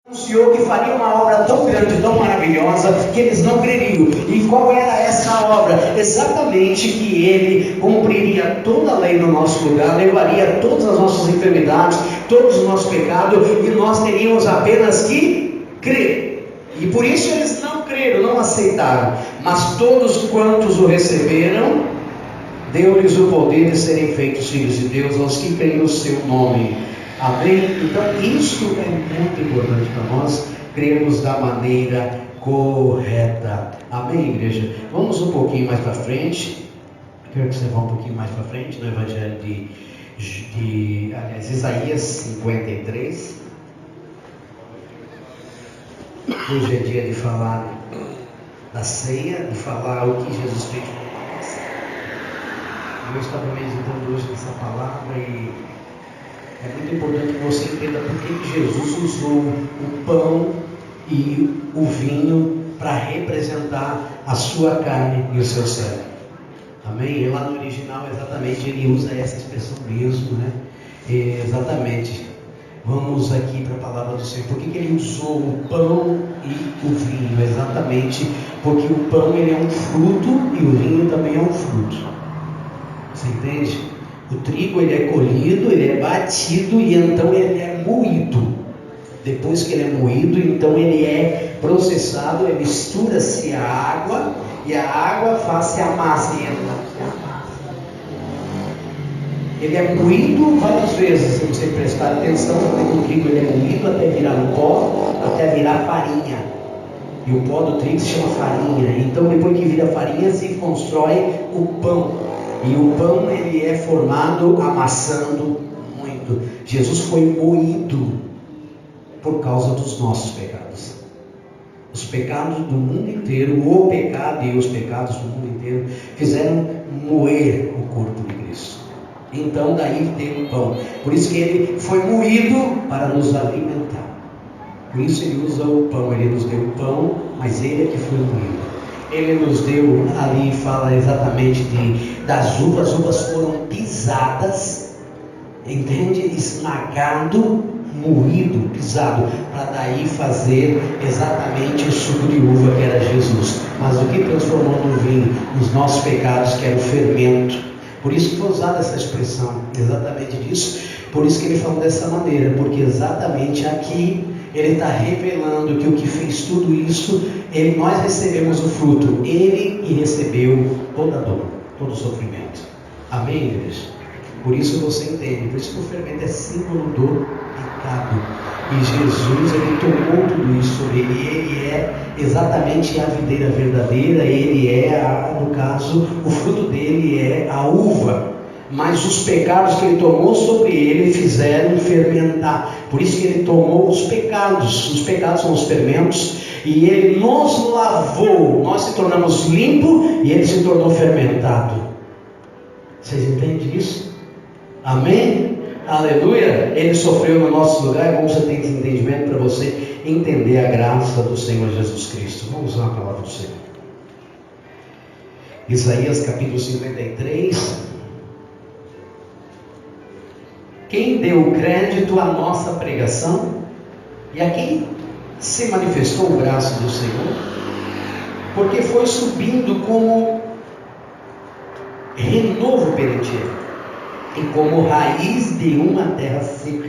anunciou que faria uma obra tão grande, tão maravilhosa, que eles não creriam. E qual era essa obra? Exatamente que ele cumpriria toda a lei no nosso lugar, levaria todas as nossas enfermidades, todos os nossos pecados, e nós teríamos apenas que crer. E por isso eles não creram, não aceitaram. Mas todos quantos o receberam, deu-lhes o poder de serem feitos filhos de Deus, aos que creem no seu nome. Amém? Então isso é muito importante para nós, crermos da maneira correta. Amém, igreja? Vamos um pouquinho mais para frente. Quero que você vá um pouquinho mais para frente no Evangelho de Isaías 53. Hoje é dia de falar da ceia, de falar o que Jesus fez por nós. Eu estava meditando hoje nessa palavra e é muito importante que você entenda por que Jesus usou o pão e o vinho para representar a sua carne e o seu sangue. Amém? E lá no original, exatamente, ele usa essa expressão mesmo, né? Exatamente. Vamos aqui para a palavra do Senhor. Por que ele usou o pão e o vinho? Exatamente porque o pão ele é um fruto e o vinho também é um fruto. Você entende? O trigo ele é colhido, ele é batido e então ele é moído. Depois que ele é moído, então ele é processado, mistura-se a água e a água faz-se a massa. Ele é moído várias vezes, se você prestar atenção, o trigo ele é moído até virar um pó, até virar farinha. E o pó do trigo se chama farinha. Então depois que vira farinha se constrói o pão. E o pão ele é formado amassando muito. Jesus foi moído por causa dos nossos pecados. Os pecados do mundo inteiro, o pecado e os pecados do mundo inteiro fizeram moer o corpo de Cristo. Então daí tem o pão. Por isso que ele foi moído para nos alimentar. Por isso ele usa o pão. Ele nos deu o pão, mas ele é que foi moído. Ele nos deu, ali fala exatamente das uvas. As uvas foram pisadas, entende? Esmagado, moído, pisado, para daí fazer exatamente o suco de uva que era Jesus. Mas o que transformou no vinho? Os nossos pecados, que era o fermento. Por isso que foi usada essa expressão, exatamente disso. Por isso que ele falou dessa maneira, porque exatamente aqui ele está revelando que o que fez tudo isso, nós recebemos o fruto, ele que recebeu toda a dor, todo o sofrimento. Amém, igreja? Por isso você entende, por isso que o fermento é símbolo do pecado. E Jesus, ele tomou tudo isso sobre ele é exatamente a videira verdadeira, ele é, no caso, o fruto dele é a uva. Mas os pecados que ele tomou sobre ele fizeram fermentar. Por isso que ele tomou os pecados. Os pecados são os fermentos. E ele nos lavou. Nós se tornamos limpos e ele se tornou fermentado. Vocês entendem isso? Amém? Aleluia! Ele sofreu no nosso lugar. É bom você ter esse entendimento para você entender a graça do Senhor Jesus Cristo. Vamos usar a palavra do Senhor. Isaías capítulo 53. Quem deu crédito à nossa pregação e a quem se manifestou o braço do Senhor, porque foi subindo como renovo perante ele e como raiz de uma terra seca.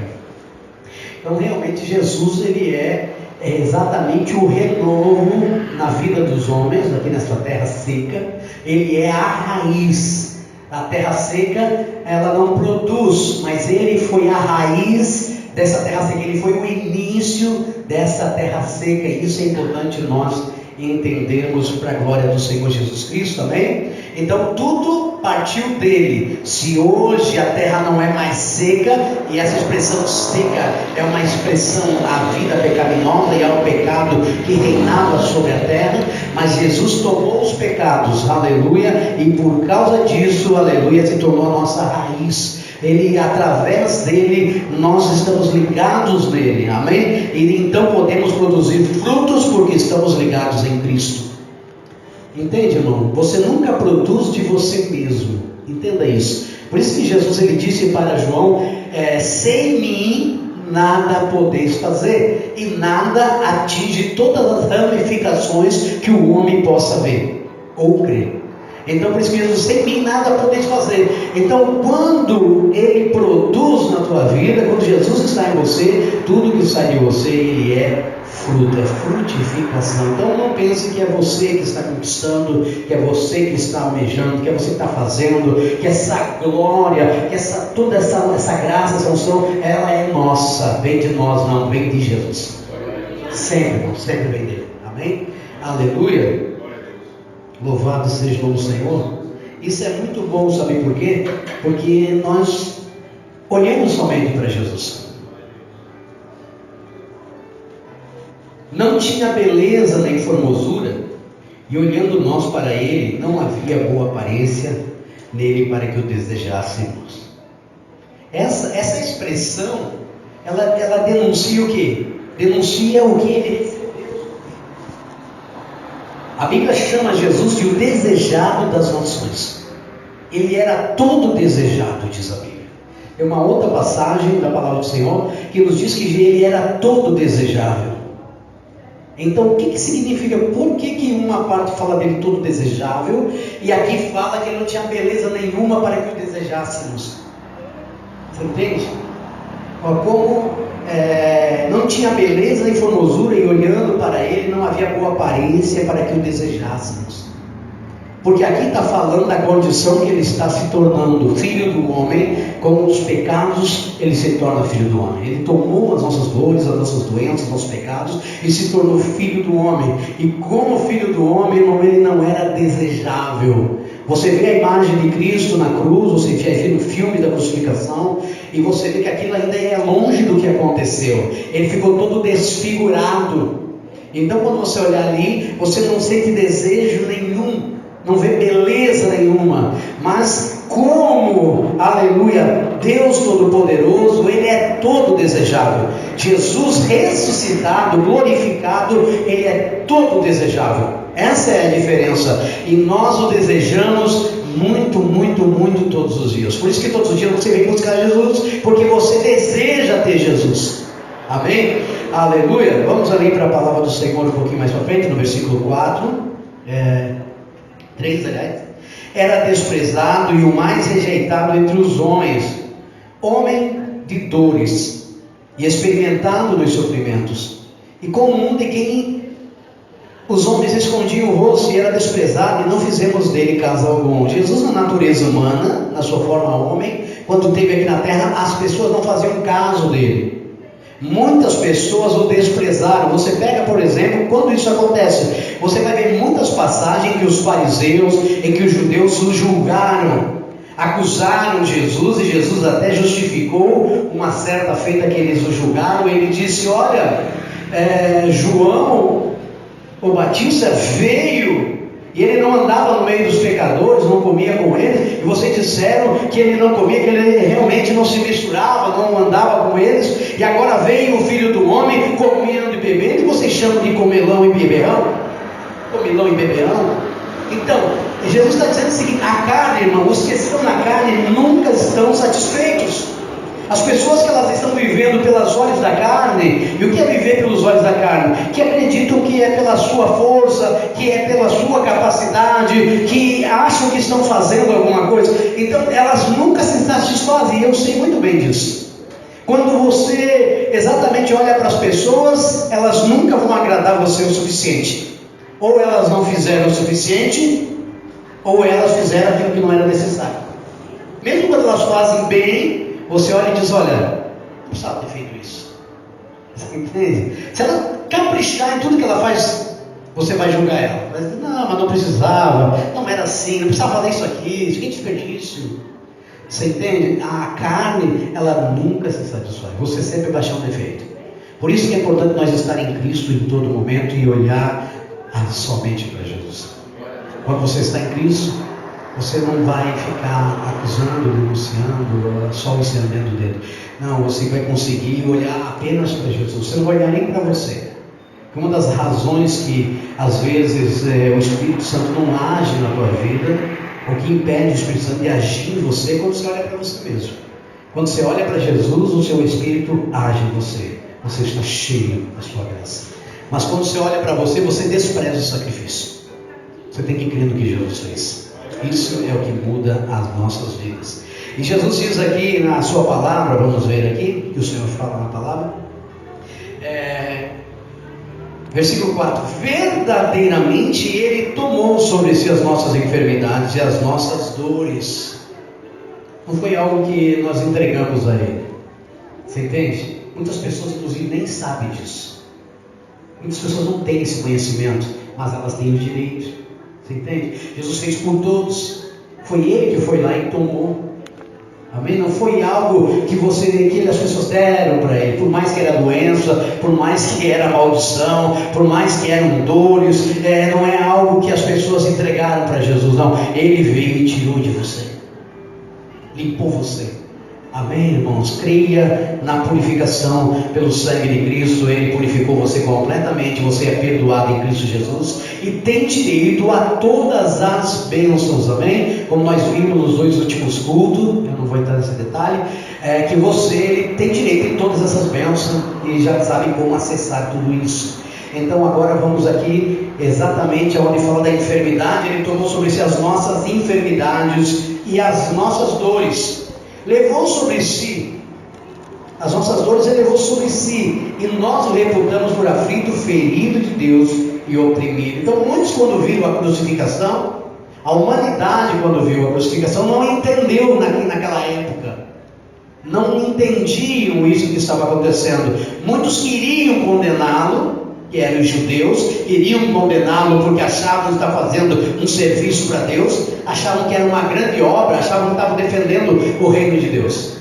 Então realmente Jesus ele é exatamente o renovo na vida dos homens aqui nessa terra seca. Ele é a raiz. A terra seca, ela não produz, mas ele foi a raiz dessa terra seca, ele foi o início dessa terra seca, e isso é importante nós entendermos para a glória do Senhor Jesus Cristo, amém? Então tudo partiu dele. Se hoje a terra não é mais seca, e essa expressão seca é uma expressão à vida pecaminosa e ao pecado que reinava sobre a terra, mas Jesus tomou os pecados, aleluia, e por causa disso, aleluia, se tornou a nossa raiz. Ele, através dele, nós estamos ligados nele, amém? E então podemos produzir frutos porque estamos ligados em Cristo. Entende, irmão? Você nunca produz de você mesmo, entenda isso. Por isso que Jesus ele disse para João, sem mim nada podeis fazer, e nada atinge todas as ramificações que o homem possa ver ou crer. Então por isso que Jesus, sem mim nada podeis fazer. Então quando Ele produz na tua vida, quando Jesus está em você, tudo que sai de você, Ele é fruto, é frutificação. Então não pense que é você que está conquistando, que é você que está almejando, que é você que está fazendo, que essa glória, que toda essa graça, essa unção, ela é nossa, vem de nós, não, vem de Jesus. Sempre, irmão, sempre vem dele. Amém? Aleluia. Louvado seja o Senhor. Isso é muito bom, sabe por quê? Porque nós olhamos somente para Jesus. Não tinha beleza nem formosura, e olhando nós para Ele, não havia boa aparência nele para que o desejássemos. Essa expressão, ela denuncia o quê? Denuncia o que Ele recebeu. A Bíblia chama Jesus de o desejado das nações. Ele era todo desejado, diz a Bíblia. Tem uma outra passagem da palavra do Senhor que nos diz que ele era todo desejável. Então o que significa? Por que uma parte fala dele todo desejável e aqui fala que ele não tinha beleza nenhuma para que o desejássemos? Você entende? Como não tinha beleza nem formosura, e olhando para ele não havia boa aparência para que o desejássemos. Porque aqui está falando da condição que ele está se tornando filho do homem. Com os pecados ele se torna filho do homem. Ele tomou as nossas dores, as nossas doenças, os nossos pecados, e se tornou filho do homem. E como filho do homem, ele não era desejável. Você vê a imagem de Cristo na cruz, você vê no filme da crucificação, e você vê que aquilo ainda é longe do que aconteceu. Ele ficou todo desfigurado. Então quando você olhar ali, você não sente desejo nenhum, não vê beleza nenhuma. Mas como, aleluia, Deus Todo-Poderoso, Ele é todo desejável. Jesus ressuscitado, glorificado, Ele é todo desejável. Essa é a diferença. E nós o desejamos muito, muito, muito todos os dias. Por isso que todos os dias você vem buscar Jesus, porque você deseja ter Jesus. Amém? Aleluia. Vamos ali para a palavra do Senhor um pouquinho mais para frente, no versículo 3, aliás. Era desprezado e o mais rejeitado entre os homens, homem de dores, e experimentado nos sofrimentos, e comum de quem os homens escondiam o rosto, e era desprezado, e não fizemos dele caso algum. Jesus, na natureza humana, na sua forma homem, quando esteve aqui na terra, as pessoas não faziam caso dele. Muitas pessoas o desprezaram. Você pega, por exemplo, quando isso acontece, você vai ver muitas passagens em que os fariseus, em que os judeus o julgaram, acusaram Jesus, e Jesus até justificou uma certa feita que eles o julgaram. Ele disse: olha, João o Batista veio e ele não andava no meio dos pecadores, não comia com eles, e vocês disseram que ele não comia, que ele realmente não se misturava, não andava com eles, e agora veio o Filho do Homem comendo e bebendo, e vocês chamam de comelão e beberão? Comelão e beberão? Então, Jesus está dizendo o seguinte: a carne, irmão, os que estão na carne nunca estão satisfeitos. As pessoas que elas estão vivendo pelos olhos da carne, e o que é viver pelos olhos da carne? Que acreditam que é pela sua força, que é pela sua capacidade, que acham que estão fazendo alguma coisa. Então elas nunca se satisfazem, e eu sei muito bem disso. Quando você exatamente olha para as pessoas, elas nunca vão agradar você o suficiente. Ou elas não fizeram o suficiente, ou elas fizeram aquilo que não era necessário. Mesmo quando elas fazem bem, você olha e diz: olha, não precisava ter feito isso. Você entende? Se ela caprichar em tudo que ela faz, você vai julgar ela. Vai dizer: não, mas não precisava, não era assim, não precisava fazer isso aqui, isso que desperdício. Você entende? A carne, ela nunca se satisfaz. Você sempre vai achar um defeito. Por isso que é importante nós estar em Cristo em todo momento e olhar somente para Jesus. Quando você está em Cristo, você não vai ficar acusando, denunciando, só estendendo o dedo. Não, você vai conseguir olhar apenas para Jesus. Você não vai olhar nem para você. Uma das razões que às vezes o Espírito Santo não age na tua vida, o que impede o Espírito Santo de agir em você, é quando você olha para você mesmo. Quando você olha para Jesus, o seu Espírito age em você. Você está cheio da sua graça. Mas quando você olha para você, você despreza o sacrifício. Você tem que crer no que Jesus fez. Isso é o que muda as nossas vidas. E Jesus diz aqui na sua palavra, vamos ver aqui, que o Senhor fala na palavra. Versículo 4: verdadeiramente Ele tomou sobre si as nossas enfermidades e as nossas dores. Não foi algo que nós entregamos a Ele. Você entende? Muitas pessoas inclusive nem sabem disso. Muitas pessoas não têm esse conhecimento, mas elas têm o direito. Você entende? Jesus fez por todos. Foi Ele que foi lá e tomou. Amém? Não foi algo que as pessoas deram para Ele. Por mais que era doença, por mais que era maldição, por mais que eram dores, não é algo que as pessoas entregaram para Jesus, não. Ele veio e tirou de você, limpou você. Amém, irmãos? Creia na purificação pelo sangue de Cristo. Ele purificou você completamente. Você é perdoado em Cristo Jesus e tem direito a todas as bênçãos. Amém? Como nós vimos nos 2 últimos cultos, eu não vou entrar nesse detalhe, que você tem direito a todas essas bênçãos e já sabe como acessar tudo isso. Então agora vamos aqui exatamente aonde fala da enfermidade. Ele tomou sobre si as nossas enfermidades e as nossas dores. Levou sobre si as nossas dores, Ele levou sobre si, e nós o reputamos por aflito, ferido de Deus e oprimido. Então muitos, quando viram a crucificação, a humanidade, quando viu a crucificação, não entendeu naquela época, não entendiam isso que estava acontecendo. Muitos queriam condená-lo, que eram os judeus, queriam condená-lo porque achavam que estava fazendo um serviço para Deus, achavam que era uma grande obra, achavam que estavam defendendo o reino de Deus,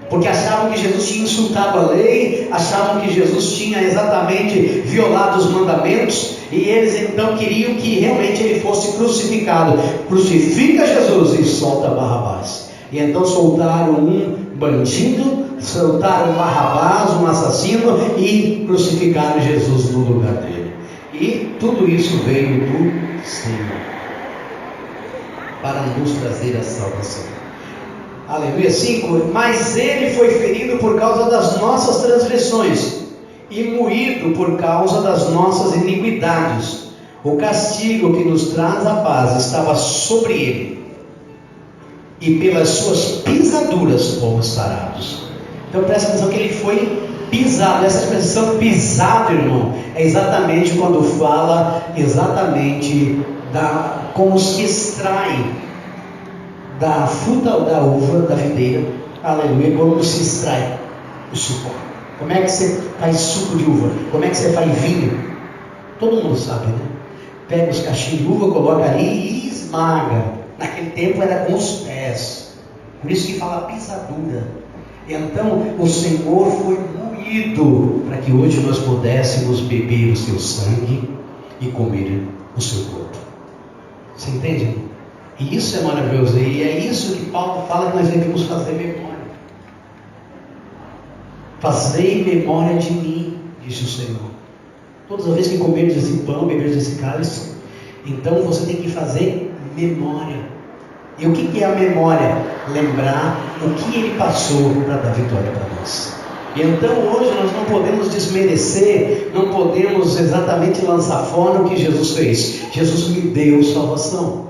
porque achavam que Jesus tinha insultado a lei, achavam que Jesus tinha exatamente violado os mandamentos, e eles então queriam que realmente ele fosse crucificado. Crucifica Jesus e solta Barrabás. E então soltaram um bandido, soltaram Barrabás, um assassino, e crucificaram Jesus no lugar dele. E tudo isso veio do Senhor para nos trazer a salvação. Aleluia. 5: mas Ele foi ferido por causa das nossas transgressões e moído por causa das nossas iniquidades. O castigo que nos traz a paz estava sobre Ele, e pelas suas pisaduras fomos sarados. Então presta atenção que Ele foi pisado. Essa expressão pisado, irmão, é exatamente quando fala exatamente como se extrai da fruta da uva, da videira, aleluia, como se extrai o suco. Como é que você faz suco de uva? Como é que você faz vinho? Todo mundo sabe, né? Pega os cachinhos de uva, coloca ali e esmaga. Naquele tempo era com os pés, por isso que fala pisadura. Então o Senhor foi moído para que hoje nós pudéssemos beber o seu sangue e comer o seu corpo. Você entende? E isso é maravilhoso, e é isso que Paulo fala que nós devemos fazer memória. Fazei memória de mim, disse o Senhor. Todas as vezes que comerdes esse pão, beberdes esse cálice, então você tem que fazer memória. E o que é a memória? Lembrar o que Ele passou para dar vitória para nós. E então hoje nós não podemos desmerecer, não podemos exatamente lançar fora o que Jesus fez. Jesus me deu salvação.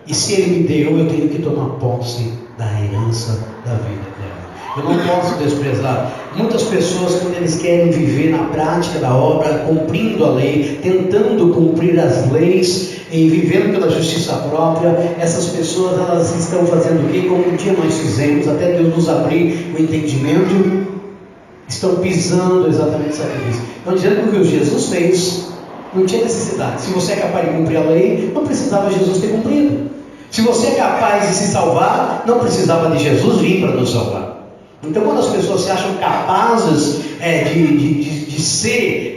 E se Ele me deu, eu tenho que tomar posse da herança da vida eterna. Eu não posso desprezar. Muitas pessoas, quando eles querem viver na prática da obra, cumprindo a lei, tentando cumprir as leis e vivendo pela justiça própria, essas pessoas, elas estão fazendo o quê? Como um dia nós fizemos, até Deus nos abrir o entendimento, estão pisando exatamente sacrifício. Estão dizendo que o que Jesus fez não tinha necessidade. Se você é capaz de cumprir a lei, não precisava Jesus ter cumprido. Se você é capaz de se salvar, não precisava de Jesus vir para nos salvar. Então, quando as pessoas se acham capazes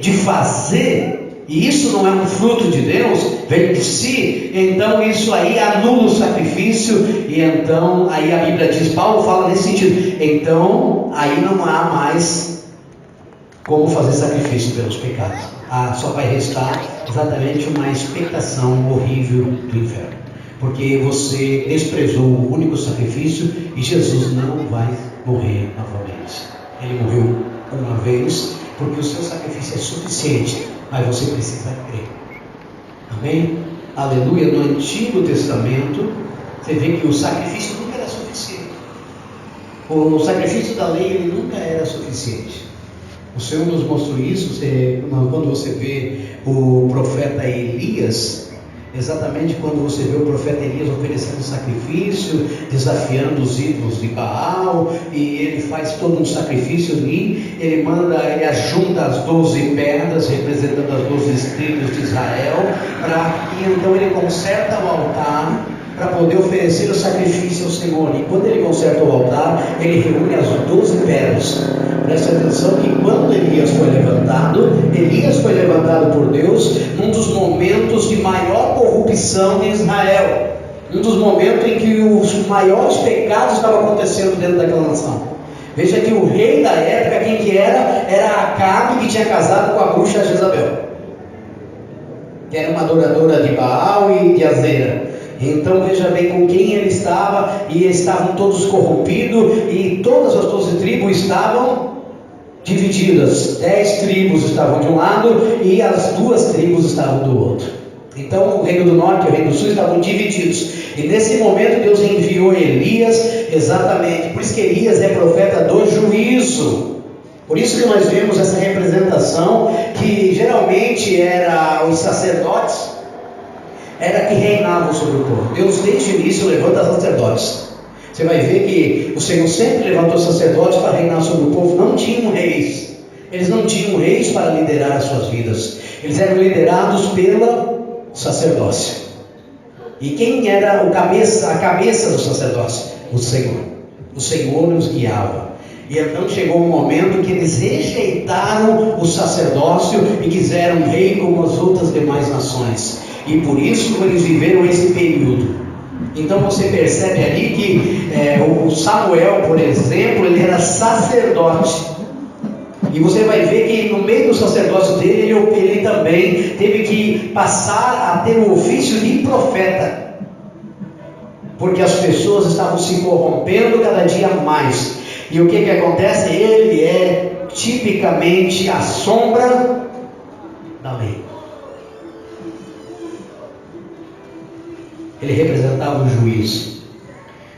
de fazer, e isso não é um fruto de Deus, vem de si, então isso aí anula o sacrifício, e então aí a Bíblia diz, Paulo fala nesse sentido, então aí não há mais como fazer sacrifício pelos pecados. Só vai restar exatamente uma expectação horrível do inferno, porque você desprezou o único sacrifício, e Jesus não vai morrer novamente. Ele morreu uma vez, porque o seu sacrifício é suficiente, mas você precisa crer. Amém? Aleluia. No Antigo Testamento, você vê que o sacrifício nunca era suficiente. O sacrifício da lei, ele nunca era suficiente. O Senhor nos mostrou isso, quando você vê o profeta Elias. Exatamente quando você vê o profeta Elias oferecendo sacrifício, desafiando os ídolos de Baal, e ele faz todo um sacrifício ali, ele ajunta as 12 pedras, representando as 12 tribos de Israel, e então ele conserta o altar, para poder oferecer o sacrifício ao Senhor. E quando ele conserta o altar, ele reúne as 12 pedras. Presta atenção que quando Elias foi levantado por Deus num dos momentos de maior corrupção de Israel, um dos momentos em que os maiores pecados estavam acontecendo dentro daquela nação. Veja que o rei da época, quem que era? Era Acabe, que tinha casado com a bruxa Jezabel, que era uma adoradora de Baal e de Azera. Então veja bem com quem ele estava, e estavam todos corrompidos, e todas as 12 tribos estavam divididas. 10 tribos estavam de um lado e as 2 tribos estavam do outro. Então o reino do norte e o reino do sul estavam divididos, e nesse momento Deus enviou Elias, exatamente, por isso que Elias é profeta do juízo. Por isso que nós vemos essa representação, que geralmente era os sacerdotes, era que reinavam sobre o povo. Deus desde o início levanta sacerdotes. Você vai ver que o Senhor sempre levantou sacerdotes para reinar sobre o povo. Não tinham reis. Eles não tinham reis para liderar as suas vidas. Eles eram liderados pela sacerdócio. E quem era a cabeça do sacerdócio? O Senhor. O Senhor nos guiava. E então chegou um momento que eles rejeitaram o sacerdócio e quiseram um rei como as outras demais nações. E por isso eles viveram esse período. Então você percebe ali que o Samuel, por exemplo, ele era sacerdote. E você vai ver que no meio do sacerdócio dele, ele também teve que passar a ter o ofício de profeta. Porque as pessoas estavam se corrompendo cada dia mais. E o que acontece? Ele é tipicamente a sombra da lei. Ele representava o juízo.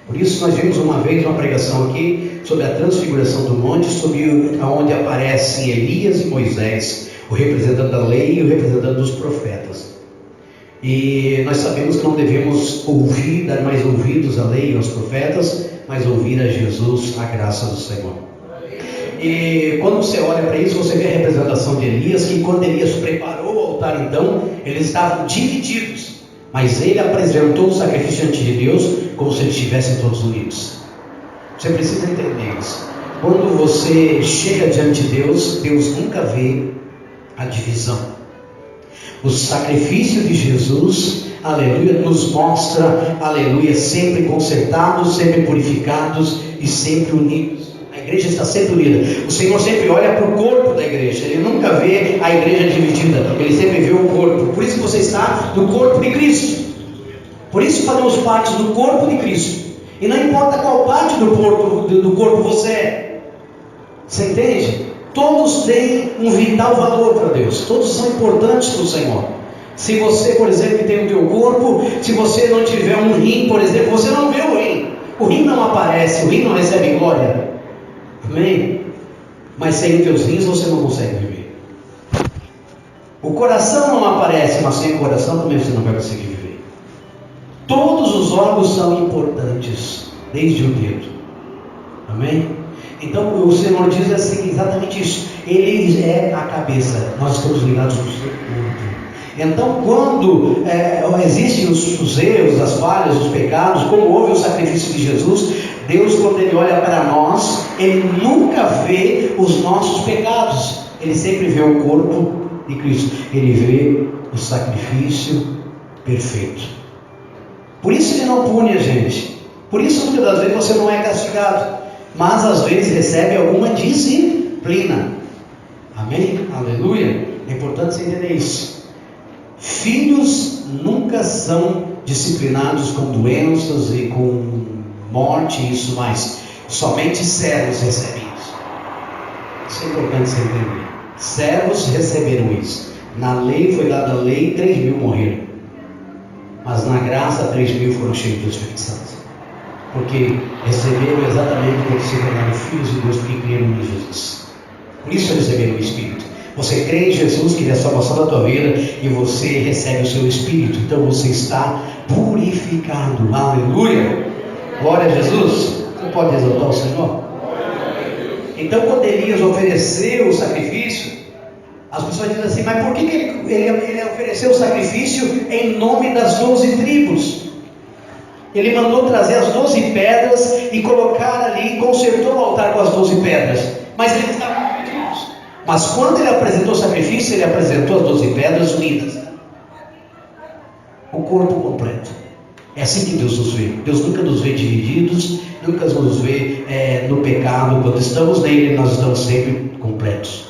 Por isso nós vimos uma vez uma pregação aqui sobre a transfiguração do monte, sobre onde aparecem Elias e Moisés, o representante da lei e o representante dos profetas. E nós sabemos que não devemos dar mais ouvidos à lei e aos profetas, mas ouvir a Jesus, a graça do Senhor. E quando você olha para isso, você vê a representação de Elias, que quando Elias preparou o altar, então, eles estavam divididos. Mas ele apresentou o sacrifício diante de Deus como se eles estivessem todos unidos. Você precisa entender isso. Quando você chega diante de Deus, Deus nunca vê a divisão. O sacrifício de Jesus, aleluia, nos mostra, aleluia, sempre consertados, sempre purificados e sempre unidos. A igreja está sempre unida. O Senhor sempre olha para o corpo da igreja. Ele nunca vê a igreja dividida. Ele sempre vê o corpo. Por isso que você está no corpo de Cristo. Por isso fazemos parte do corpo de Cristo. E não importa qual parte do corpo você é. Você entende? Todos têm um vital valor para Deus. Todos são importantes para o Senhor. Se você, por exemplo, tem o teu corpo, se você não tiver um rim, por exemplo, você não vê o rim. O rim não aparece, o rim não recebe glória. Amém? Mas sem os teus rins você não consegue viver. O coração não aparece, mas sem o coração também você não vai conseguir viver. Todos os órgãos são importantes, desde o dedo. Amém? Então o Senhor diz assim, exatamente isso. Ele é a cabeça. Nós estamos ligados no seu corpo. Então quando existem os erros, as falhas, os pecados, como houve o sacrifício de Jesus, Deus, quando Ele olha para nós, Ele nunca vê os nossos pecados. Ele sempre vê o corpo de Cristo. Ele vê o sacrifício perfeito. Por isso Ele não pune a gente. Por isso muitas das vezes você não é castigado, mas às vezes recebe alguma disciplina. Amém? Aleluia. É importante você entender isso. Filhos nunca são disciplinados com doenças e com morte e isso mais. Somente servos recebem isso. Isso é importante você entender. Servos receberam isso. Na lei foi dada a lei, 3.000 morreram. Mas na graça 3.000 foram cheios do Espírito Santo. Porque receberam exatamente porque se tornaram filhos de Deus, porque creram em Jesus. Por isso receberam o Espírito. Você crê em Jesus, que Ele é a salvação da tua vida, e você recebe o seu Espírito. Então você está purificado. Aleluia! Glória a Jesus. Você pode exaltar o Senhor? Então quando Elias ofereceu o sacrifício, as pessoas dizem assim, mas por que ele ofereceu o sacrifício em nome das 12 tribos? Ele mandou trazer as 12 pedras e colocar ali, consertou o altar com as 12 pedras, mas eles estavam divididos. Mas quando ele apresentou o sacrifício, ele apresentou as 12 pedras unidas, o corpo completo. É assim que Deus nos vê. Deus nunca nos vê divididos, nunca nos vê no pecado. Quando estamos nele, nós estamos sempre completos.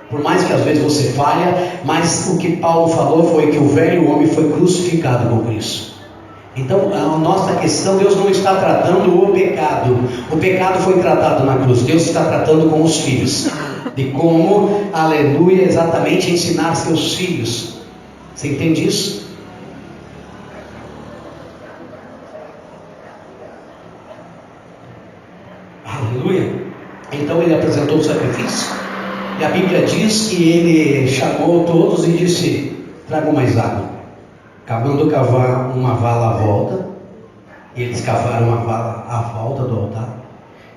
Por mais que às vezes você falha, mas o que Paulo falou foi que o velho homem foi crucificado com Cristo. Então a nossa questão, Deus não está tratando o pecado. O pecado foi tratado na cruz. Deus está tratando com os filhos. De como, aleluia, exatamente ensinar seus filhos. Você entende isso? Aleluia. Então ele apresentou o sacrifício. E a Bíblia diz que ele chamou todos e disse, tragam mais água. Acabando de cavar uma vala à volta, eles cavaram uma vala à volta do altar,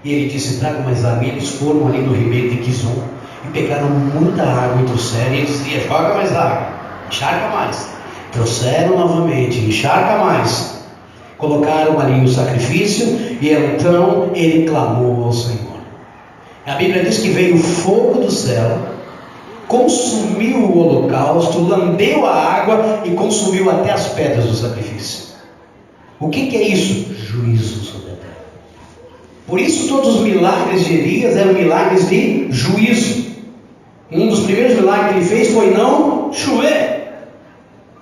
e ele disse, tragam mais água. E eles foram ali no ribeiro de Quizon, e pegaram muita água e trouxeram, e ele dizia, joga mais água, encharca mais. Trouxeram novamente, encharca mais. Colocaram ali o sacrifício, e então ele clamou ao Senhor. A Bíblia diz que veio o fogo do céu, consumiu o holocausto, lambeu a água e consumiu até as pedras do sacrifício. O que é isso? Juízo sobre a terra. Por isso todos os milagres de Elias eram milagres de juízo. Um dos primeiros milagres que ele fez foi não chover.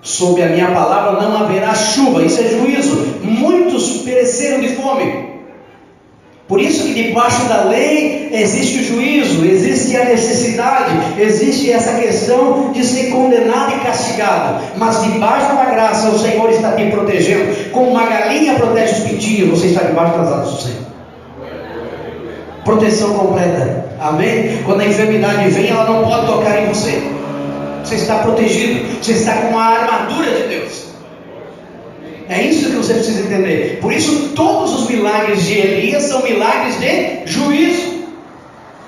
Sob a minha palavra não haverá chuva. Isso é juízo. Muitos pereceram de fome. Por isso que debaixo da lei existe o juízo, existe a necessidade, existe essa questão de ser condenado e castigado. Mas debaixo da graça o Senhor está te protegendo. Como uma galinha protege os pintinhos, você está debaixo das asas do Senhor. Proteção completa. Amém? Quando a enfermidade vem, ela não pode tocar em você. Você está protegido. Você está com uma armadura de Deus. É isso que você precisa entender. Por isso todos os milagres de Elias são milagres de juízo.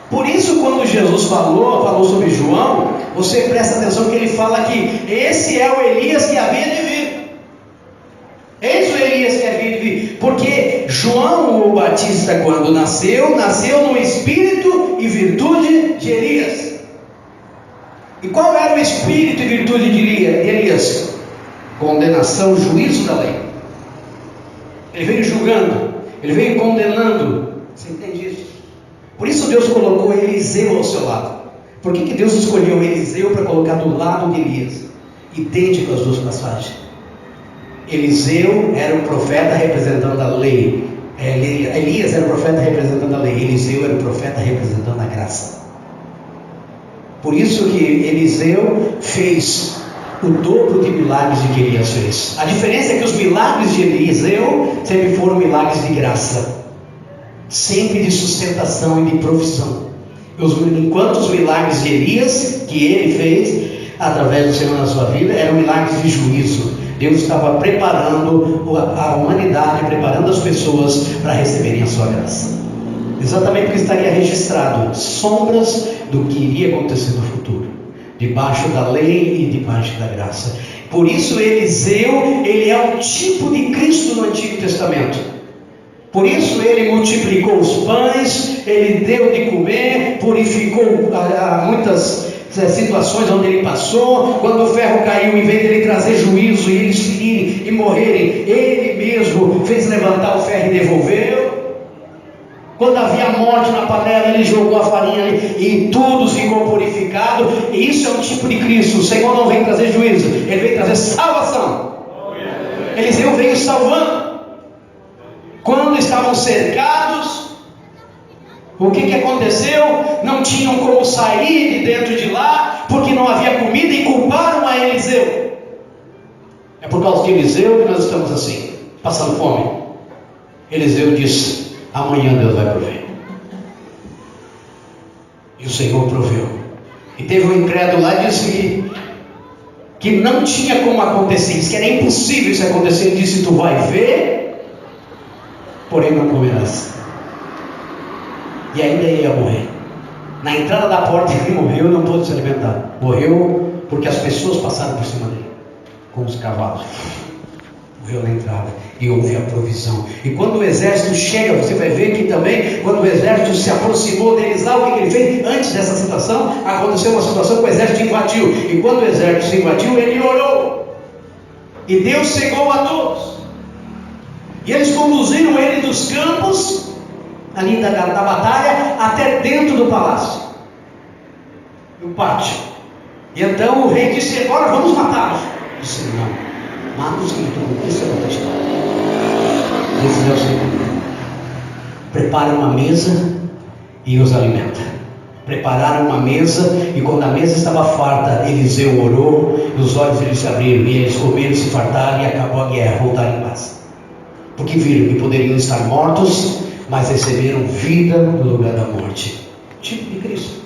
Por isso quando Jesus falou sobre João, você presta atenção que ele fala que esse é o Elias que havia de vir. Esse é o Elias que havia de vir. Porque João o Batista, quando nasceu no espírito e virtude de Elias. E qual era o espírito e virtude de Elias? Condenação, juízo da lei. Ele veio julgando, ele veio condenando. Você entende isso? Por isso Deus colocou Eliseu ao seu lado. Por que Deus escolheu Eliseu para colocar do lado de Elias? Idêntico às duas passagens. Eliseu era o profeta representando a lei. Elias era o profeta representando a lei. Eliseu era o profeta representando a graça. Por isso que Eliseu fez o dobro de milagres de que Elias fez. A diferença é que os milagres de Eliseu sempre foram milagres de graça, sempre de sustentação e de provisão. Enquanto os milagres de Elias, que ele fez através do Senhor na sua vida, eram milagres de juízo. Deus estava preparando a humanidade, preparando as pessoas para receberem a sua graça. Exatamente porque estaria registrado sombras do que iria acontecer no futuro, debaixo da lei e debaixo da graça. Por isso Eliseu, ele é um tipo de Cristo no Antigo Testamento. Por isso ele multiplicou os pães, ele deu de comer, purificou muitas situações onde ele passou. Quando o ferro caiu, em vez de ele trazer juízo e eles ferirem e morrerem, ele mesmo fez levantar o ferro e devolveu. Quando havia morte na panela, ele jogou a farinha ali e tudo ficou purificado. E isso é um tipo de Cristo. O Senhor não vem trazer juízo, ele vem trazer salvação. Eliseu veio salvando. Quando estavam cercados, O que aconteceu? Não tinham como sair de dentro de lá, porque não havia comida, e culparam a Eliseu. É por causa de Eliseu que nós estamos assim, passando fome. Eliseu disse: amanhã Deus vai prover. E o Senhor proveu. E teve um incrédulo lá e disse que não tinha como acontecer, disse que era impossível isso acontecer. Ele disse: tu vai ver, porém não comerás. E ainda ia morrer. Na entrada da porta ele morreu, não pôde se alimentar. Morreu porque as pessoas passaram por cima dele, com os cavalos. Morreu na entrada. E houve a provisão. E quando o exército chega, você vai ver que também, quando o exército se aproximou deles lá, o que ele fez? Antes dessa situação, aconteceu uma situação que o exército invadiu. E quando o exército se invadiu, ele orou. E Deus cegou a todos. E eles conduziram ele dos campos, ali da batalha, até dentro do palácio, no pátio. E então o rei disse: agora vamos matá-los. Disse: não, mata-os que tu conquista a outra história. Esse é o segundo. Prepara uma mesa e os alimenta. Prepararam uma mesa, e quando a mesa estava farta, Eliseu orou, e os olhos deles se abriram, e eles comeram, se fartaram, e acabou a guerra, voltaram em paz. Porque viram que poderiam estar mortos, mas receberam vida no lugar da morte. Tipo de Cristo.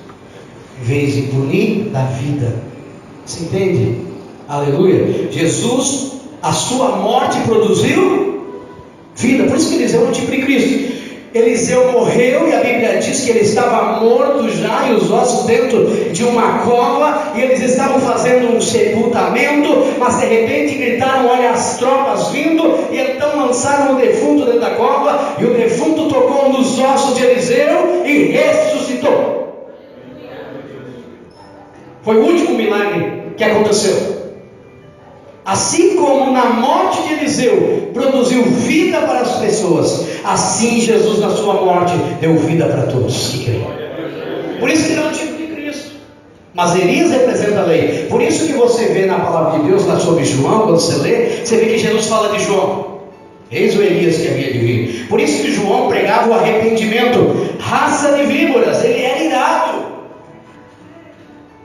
Em vez de punir, dá vida. Você entende? Aleluia. Jesus, a sua morte produziu vida. Por isso que Eliseu é o tipo de Cristo. Eliseu morreu, e a Bíblia diz que ele estava morto já, e os ossos dentro de uma cova, e eles estavam fazendo um sepultamento, mas de repente gritaram: olha as tropas vindo, e então lançaram o defunto dentro da cova, e o defunto tocou nos ossos de Eliseu e ressuscitou. Foi o último milagre que aconteceu. Assim como na morte de Eliseu produziu vida para as pessoas, assim Jesus na sua morte deu vida para todos que creem. Por isso que ele é o tipo de Cristo. Mas Elias representa a lei. Por isso que você vê na palavra de Deus lá sobre João, quando você lê, você vê que Jesus fala de João: eis o Elias que havia de vir. Por isso que João pregava o arrependimento. Raça de víboras, ele era irado,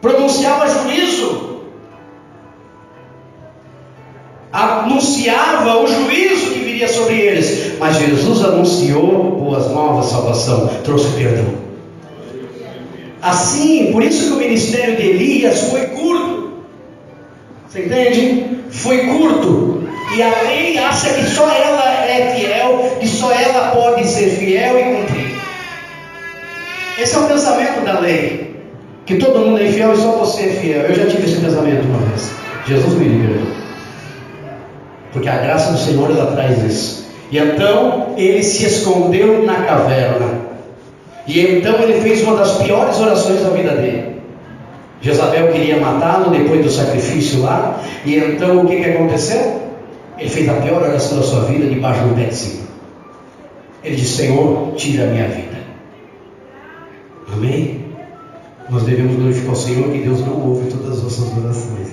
pronunciava juízo, anunciava o juízo que viria sobre eles. Mas Jesus anunciou boas novas, salvação, trouxe perdão. Assim, por isso que o ministério de Elias foi curto. Você entende? Foi curto. E a lei acha que só ela é fiel, que só ela pode ser fiel e cumprir. Esse é o pensamento da lei, que todo mundo é infiel e só você é fiel. Eu já tive esse pensamento uma vez. Jesus me libertou. Porque a graça do Senhor, ela traz isso. E então ele se escondeu na caverna. E então ele fez uma das piores orações da vida dele. Jezabel queria matá-lo depois do sacrifício lá. E então o que aconteceu? Ele fez a pior oração da sua vida debaixo do pé de cima. Ele disse: Senhor, tira a minha vida. Amém? Nós devemos glorificar o Senhor, que Deus não ouve todas as nossas orações.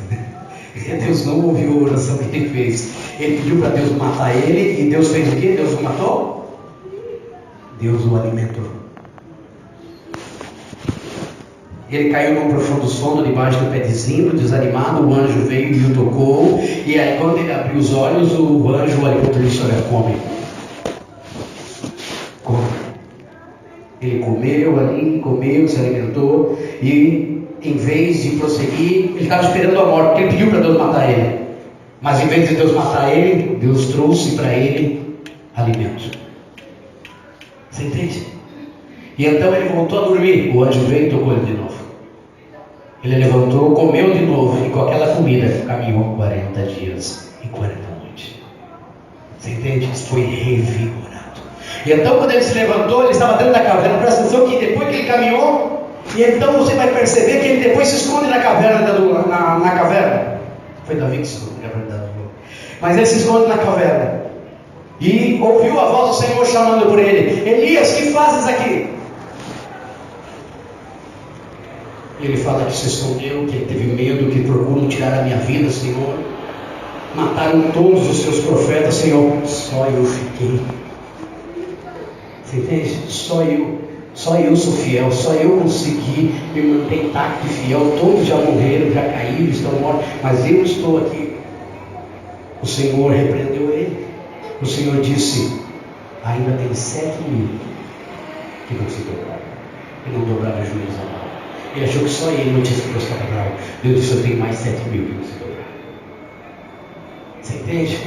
Deus não ouviu a oração que ele fez. Ele pediu para Deus matar ele, e Deus fez o quê? Deus o matou? Deus o alimentou. Ele caiu num profundo sono debaixo do pé de zimbro, desanimado. O anjo veio e o tocou, e aí quando ele abriu os olhos, o anjo o alimentou e disse: olha, come. Ele comeu ali, comeu, se alimentou, e em vez de prosseguir, ele estava esperando a morte, porque ele pediu para Deus matar ele. Mas em vez de Deus matar ele, Deus trouxe para ele alimento. Você entende? E então ele voltou a dormir. O anjo veio e tocou ele de novo. Ele levantou, comeu de novo, e com aquela comida caminhou 40 dias e 40 noites. Você entende? Isso foi revigorado. E então quando ele se levantou, ele estava dentro da caverna. Presta atenção que depois que ele caminhou, e então você vai perceber que ele depois se esconde na caverna. Na caverna. Foi Davi que se esconde, na verdade. Mas ele se esconde na caverna. E ouviu a voz do Senhor chamando por ele: Elias, que fazes aqui? Ele fala que se escondeu, que ele teve medo, que procuram tirar a minha vida, Senhor. Mataram todos os seus profetas, Senhor. Só eu fiquei. Você entende? Só eu. Só eu sou fiel, só eu consegui me manter intacto e fiel. Todos já morreram, já caíram, estão mortos, mas eu estou aqui. O Senhor repreendeu ele. O Senhor disse: ainda tem 7.000 que não se dobraram, e não dobraram a juízo a mal. Ele achou que só ele não tinha se prostrado bravo. Deus disse: eu tenho mais 7.000 que não se dobraram. Você entende?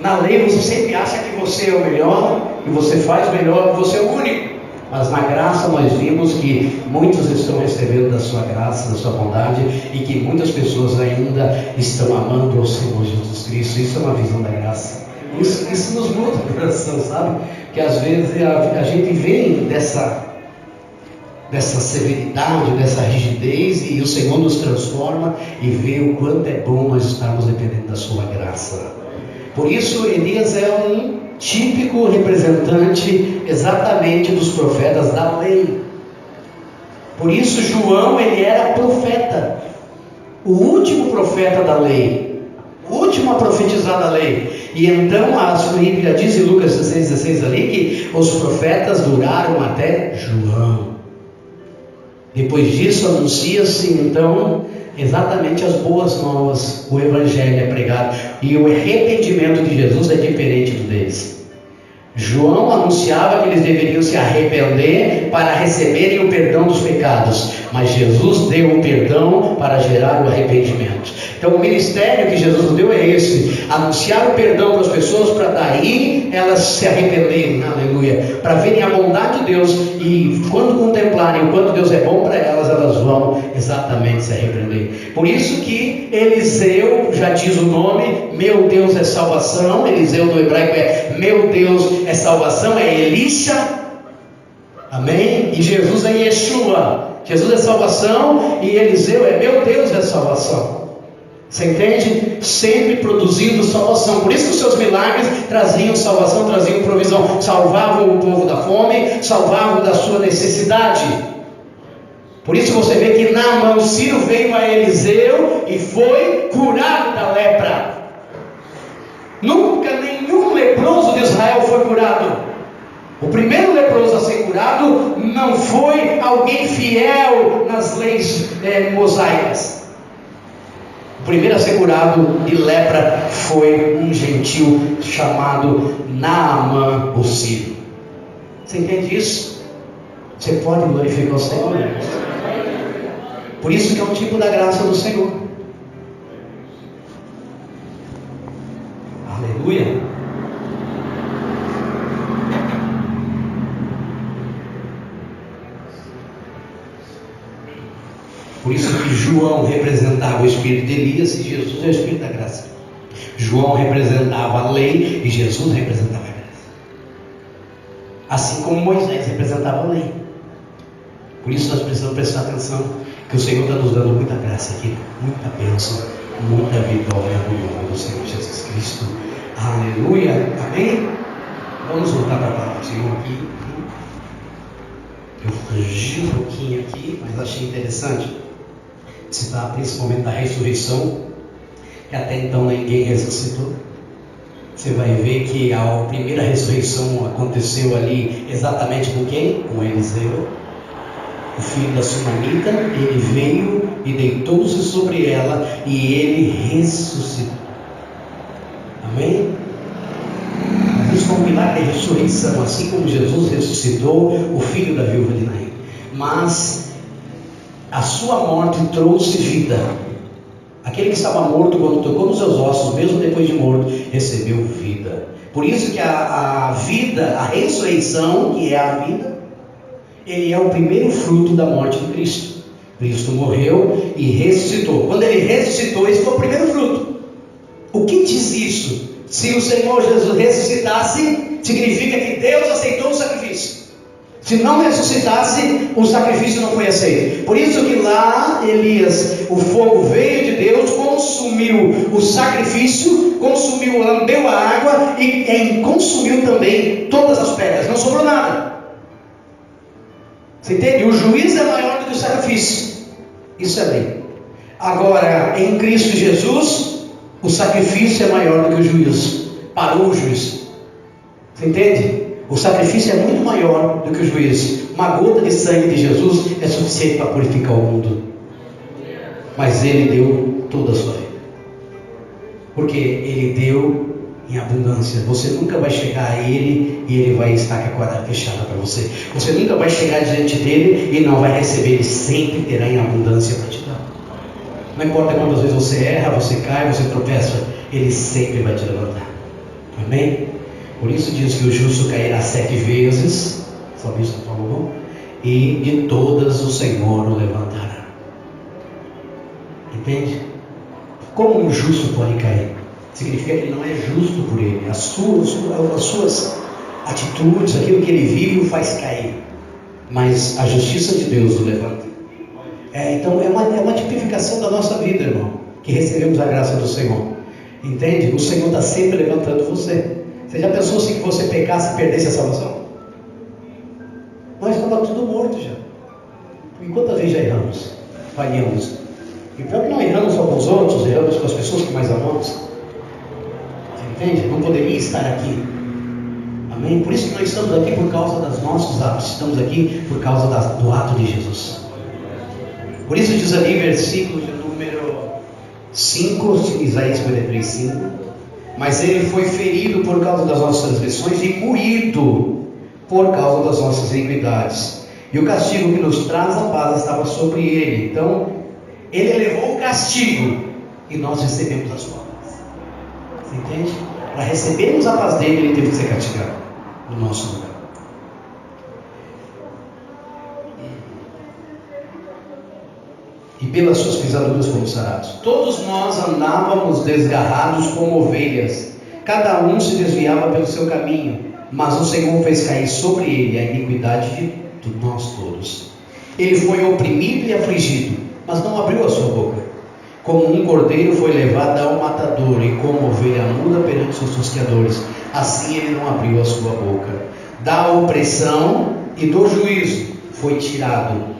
Na lei você sempre acha que você é o melhor, que você faz melhor, que você é o único. Mas na graça nós vimos que muitos estão recebendo da sua graça, da sua bondade, e que muitas pessoas ainda estão amando ao Senhor Jesus Cristo. Isso é uma visão da graça. Isso nos muda o coração, sabe? Que às vezes a gente vem dessa severidade, dessa rigidez, e o Senhor nos transforma e vê o quanto é bom nós estarmos dependendo da sua graça. Por isso Elias é um típico representante exatamente dos profetas da lei. Por isso João, ele era profeta, o último profeta da lei, o último a profetizar da lei. E então a Bíblia diz em Lucas 16 ali que os profetas duraram até João. Depois disso anuncia-se então exatamente as boas novas, o Evangelho é pregado, e o arrependimento de Jesus é diferente do deles. João anunciava que eles deveriam se arrepender para receberem o perdão dos pecados, mas Jesus deu o perdão para gerar o arrependimento. Então o ministério que Jesus deu é esse: anunciar o perdão para as pessoas, para daí elas se arrependerem, aleluia, para verem a bondade de Deus, e quando contemplarem o quanto Deus é bom para elas, elas vão exatamente se arrepender. Por isso que Eliseu, já diz o nome, meu Deus é salvação. Eliseu no hebraico é meu Deus é salvação, é Elisha, amém? E Jesus é Yeshua. Jesus é salvação e Eliseu é meu Deus é salvação. Você entende? Sempre produzindo salvação. Por isso que os seus milagres traziam salvação, traziam provisão, salvavam o povo da fome, salvavam da sua necessidade. Por isso você vê que Naamã, o sírio, veio a Eliseu e foi curado da lepra. Nunca nenhum leproso de Israel foi curado. O primeiro leproso a ser curado não foi alguém fiel nas leis mosaicas. O primeiro a ser curado de lepra foi um gentil chamado Naamã, o sírio. Você entende isso? Você pode glorificar o Senhor? Por isso que é um tipo da graça do Senhor. Aleluia. Por isso que João representava o espírito de Elias e Jesus é o espírito da graça. João representava a lei e Jesus representava a graça. Assim como Moisés representava a lei. Por isso nós precisamos prestar atenção que o Senhor está nos dando muita graça aqui, muita bênção, muita vitória no nome do Senhor Jesus Cristo. Aleluia, amém? Vamos voltar para a palavra do Senhor aqui. Eu fugi um pouquinho aqui, mas achei interessante citar principalmente da ressurreição, que até então ninguém ressuscitou. Você vai ver que a primeira ressurreição aconteceu ali exatamente com quem? Com Eliseu, o filho da Sunamita. Ele veio e deitou-se sobre ela e ele ressuscitou. Amém? Isso foi um milagre de ressurreição, assim como Jesus ressuscitou o filho da viúva de Naim. Mas a sua morte trouxe vida. Aquele que estava morto, quando tocou nos seus ossos, mesmo depois de morto, recebeu vida. Por isso que a vida, a ressurreição, que é a vida, ele é o primeiro fruto da morte de Cristo. Cristo morreu e ressuscitou. Quando ele ressuscitou, esse foi o primeiro fruto. O que diz isso? Se o Senhor Jesus ressuscitasse, significa que Deus aceitou o sacrifício. Se não ressuscitasse, o sacrifício não foi aceito. Por isso que lá, Elias, o fogo veio de Deus, consumiu o sacrifício, consumiu, lambeu a água e consumiu também todas as pedras. Não sobrou nada. Você entende? O juízo é maior do que o sacrifício. Isso é lei. Agora, em Cristo Jesus, o sacrifício é maior do que o juízo. Parou o juízo. Você entende? O sacrifício é muito maior do que o juízo. Uma gota de sangue de Jesus é suficiente para purificar o mundo. Mas Ele deu toda a sua vida. Porque Ele deu em abundância. Você nunca vai chegar a Ele e Ele vai estar com a quadra fechada para você. Você nunca vai chegar diante dEle e não vai receber. Ele sempre terá em abundância para te dar. Não importa quantas vezes você erra, você cai, você tropeça, Ele sempre vai te levantar. Amém? Por isso diz que o justo cairá 7 vezes, salmista falou, e de todas o Senhor o levantará. Entende? Como um justo pode cair? Significa que ele não é justo por ele. As suas atitudes, aquilo que ele vive, o faz cair. Mas a justiça de Deus o levanta. Então é uma tipificação da nossa vida, irmão, que recebemos a graça do Senhor. Entende? O Senhor está sempre levantando você. Você já pensou se você pecasse e perdesse a salvação? Nós estávamos tudo morto já. E quantas vezes já erramos? Falhamos. E pior que não erramos só com os outros, erramos com as pessoas que mais amamos. Você entende? Não poderia estar aqui. Amém? Por isso que nós estamos aqui por causa dos nossos atos. Estamos aqui por causa do ato de Jesus. Por isso diz ali, versículo de número 5, Isaías 53, 5. Mas Ele foi ferido por causa das nossas transgressões e moído por causa das nossas iniquidades. E o castigo que nos traz a paz estava sobre Ele. Então, Ele levou o castigo e nós recebemos a sua paz. Você entende? Para recebermos a paz dele, Ele teve que ser castigado no nosso lugar. E pelas suas pisaduras fomos sarados. Todos nós andávamos desgarrados como ovelhas, cada um se desviava pelo seu caminho, mas o Senhor fez cair sobre ele a iniquidade de nós todos. Ele foi oprimido e afligido, mas não abriu a sua boca. Como um cordeiro foi levado ao matador, e como ovelha muda perante seus tosqueadores, assim ele não abriu a sua boca. Da opressão e do juízo foi tirado.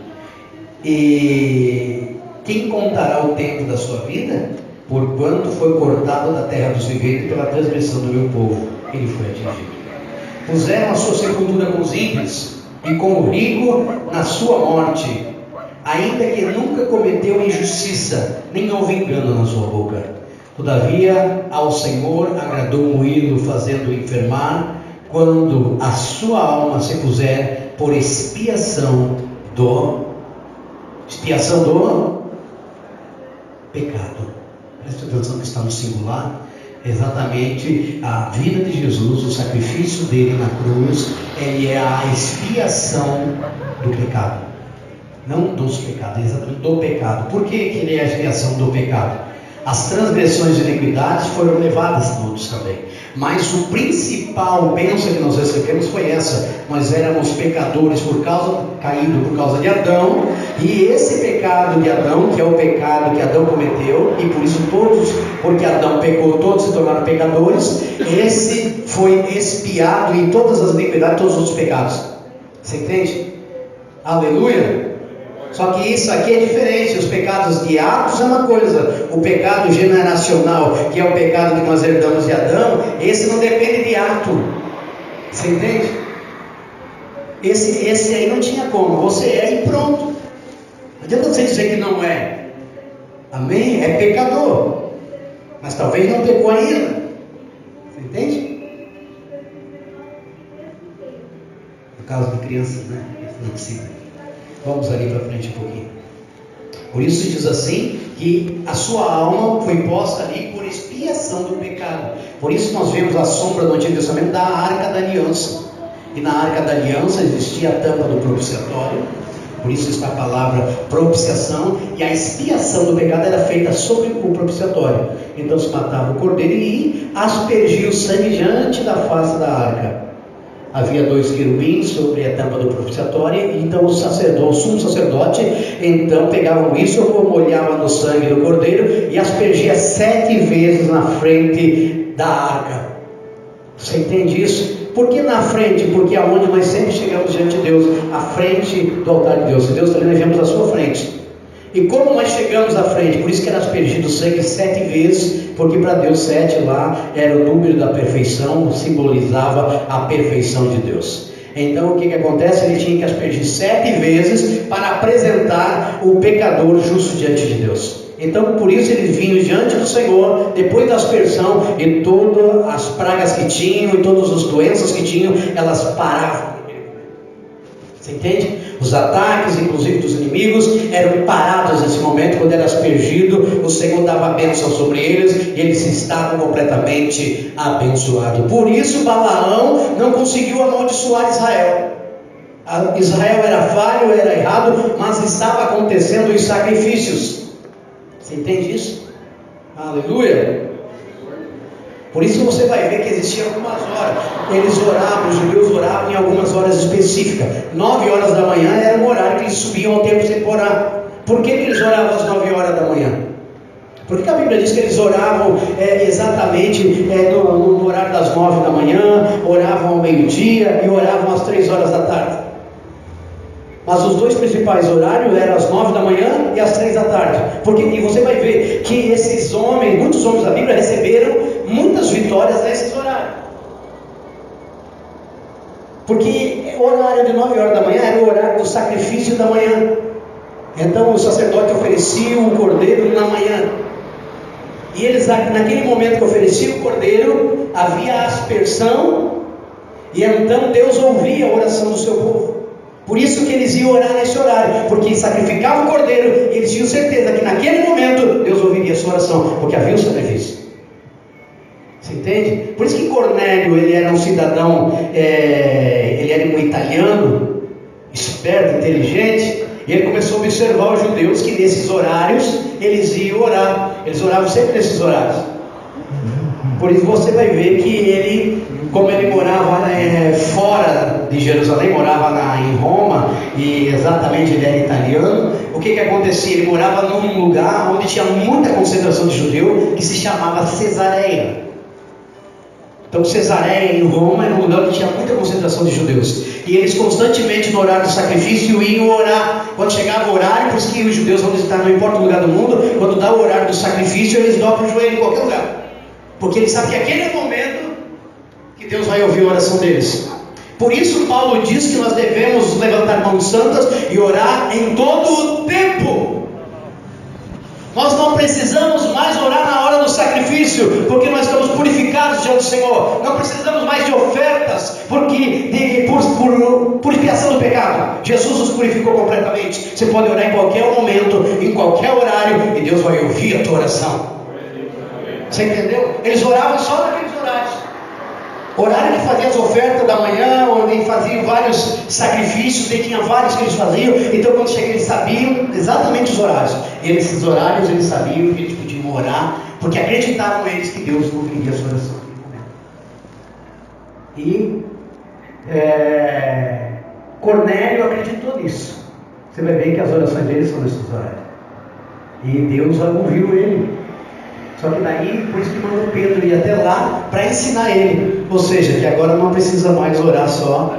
E quem contará o tempo da sua vida? Porquanto foi cortado da terra dos viventes pela transgressão do meu povo, ele foi atingido. Puseram a sua sepultura com os ímpios, e com o rico na sua morte, ainda que nunca cometeu injustiça, nem houve engano na sua boca. Todavia ao Senhor agradou moí-lo, fazendo-o enfermar, quando a sua alma se puser por expiação do pecado. Preste atenção que está no singular. Exatamente a vida de Jesus, o sacrifício dele na cruz, ele é a expiação do pecado. Não dos pecados, exatamente do pecado. Por que ele é a expiação do pecado? As transgressões e iniquidades foram levadas todos também. Mas o principal bênção que nós recebemos foi essa. Nós éramos pecadores caído por causa de Adão. E esse pecado de Adão, que é o pecado que Adão cometeu, e por isso todos, porque Adão pecou, todos se tornaram pecadores. Esse foi expiado em todas as iniquidades, todos os outros pecados. Você entende? Aleluia! Só que isso aqui é diferente. Os pecados de atos é uma coisa, o pecado generacional, que é o pecado que nós herdamos de Adão, esse não depende de ato. Você entende? Esse aí não tinha como, você é e pronto. Não adianta você dizer que não é. Amém? É pecador, mas talvez não pecou ainda. Você entende? No caso de crianças, né? Não precisa. Vamos ali para frente um pouquinho. Por isso diz assim, que a sua alma foi posta ali por expiação do pecado. Por isso nós vemos a sombra do Antigo Testamento da Arca da Aliança. E na Arca da Aliança existia a tampa do propiciatório. Por isso está a palavra propiciação. E a expiação do pecado era feita sobre o propiciatório. Então se matava o cordeiro e aspergia o sangue diante da face da arca. Havia 2 querubins sobre a tampa do propiciatório, e então o sumo sacerdote, então pegavam isso, molhava no sangue do cordeiro e aspergia 7 vezes na frente da arca. Você entende isso? Por que na frente? Porque é onde nós sempre chegamos diante de Deus, à frente do altar de Deus. Se Deus está ali, nós vemos à sua frente. E como nós chegamos à frente? Por isso que era aspergido o sangue 7 vezes, porque para Deus 7 lá era o número da perfeição, simbolizava a perfeição de Deus. Então o que acontece? Ele tinha que aspergir 7 vezes para apresentar o pecador justo diante de Deus. Então por isso eles vinham diante do Senhor, depois da aspersão, e todas as pragas que tinham, e todas as doenças que tinham, elas paravam. Você entende? Os ataques, inclusive dos inimigos, eram parados nesse momento. Quando era aspergido, o Senhor dava a bênção sobre eles, e eles estavam completamente abençoados. Por isso Balaão não conseguiu amaldiçoar Israel. Israel era falho, era errado, mas estava acontecendo os sacrifícios. Você entende isso? Aleluia! Por isso você vai ver que existiam algumas horas. Eles oravam, os judeus oravam em algumas horas específicas. 9 horas da manhã era o horário que eles subiam ao templo sempre orar. Por que eles oravam às 9 horas da manhã? Porque a Bíblia diz que eles oravam exatamente no horário das 9 da manhã, oravam ao meio-dia e oravam às 3 horas da tarde. Mas os dois principais horários eram às 9 da manhã e às 3 da tarde. E você vai ver que esses homens, muitos homens da Bíblia, receberam muitas vitórias nesses horários. Porque o horário de 9 horas da manhã era o horário do sacrifício da manhã. Então o sacerdote oferecia o cordeiro na manhã. E eles, naquele momento que ofereciam o cordeiro, havia aspersão, e então Deus ouvia a oração do seu povo. Por isso que eles iam orar nesse horário, porque sacrificavam o cordeiro, e eles tinham certeza que naquele momento Deus ouviria a sua oração, porque havia o sacrifício. Você entende? Por isso que Cornélio, ele era um cidadão, ele era um italiano, esperto, inteligente, e ele começou a observar os judeus que nesses horários eles iam orar. Eles oravam sempre nesses horários. Por isso você vai ver que ele, como ele morava fora de Jerusalém, morava em Roma, e exatamente ele era italiano, o que acontecia? Ele morava num lugar onde tinha muita concentração de judeu, que se chamava Cesareia. Então Cesareia em Roma era um lugar onde tinha muita concentração de judeus, e eles constantemente no horário do sacrifício iam orar. Quando chegava o horário, por isso que os judeus vão visitar, não importa o lugar do mundo, quando dá o horário do sacrifício, eles dobram o joelho em qualquer lugar, porque eles sabem que aquele é o momento que Deus vai ouvir a oração deles. Por isso Paulo diz que nós devemos levantar mãos santas e orar em todo o tempo. Nós não precisamos mais orar na hora do sacrifício, porque nós estamos purificados diante do Senhor. Não precisamos mais de ofertas, porque por purificação do pecado, Jesus nos purificou completamente. Você pode orar em qualquer momento, em qualquer horário, e Deus vai ouvir a tua oração. Você entendeu? Eles oravam só naqueles horários. Horário que fazia as ofertas da manhã, onde faziam vários sacrifícios, e tinha vários que eles faziam. Então quando chegava, eles sabiam exatamente os horários. E nesses horários eles sabiam que eles podiam orar, porque acreditavam eles que Deus ouviria a sua oração. E Cornélio acreditou nisso. Você vai ver que as orações dele são nesses horários. E Deus ouviu ele. Só que daí, por isso que mandou Pedro ir até lá para ensinar ele. Ou seja, que agora não precisa mais orar só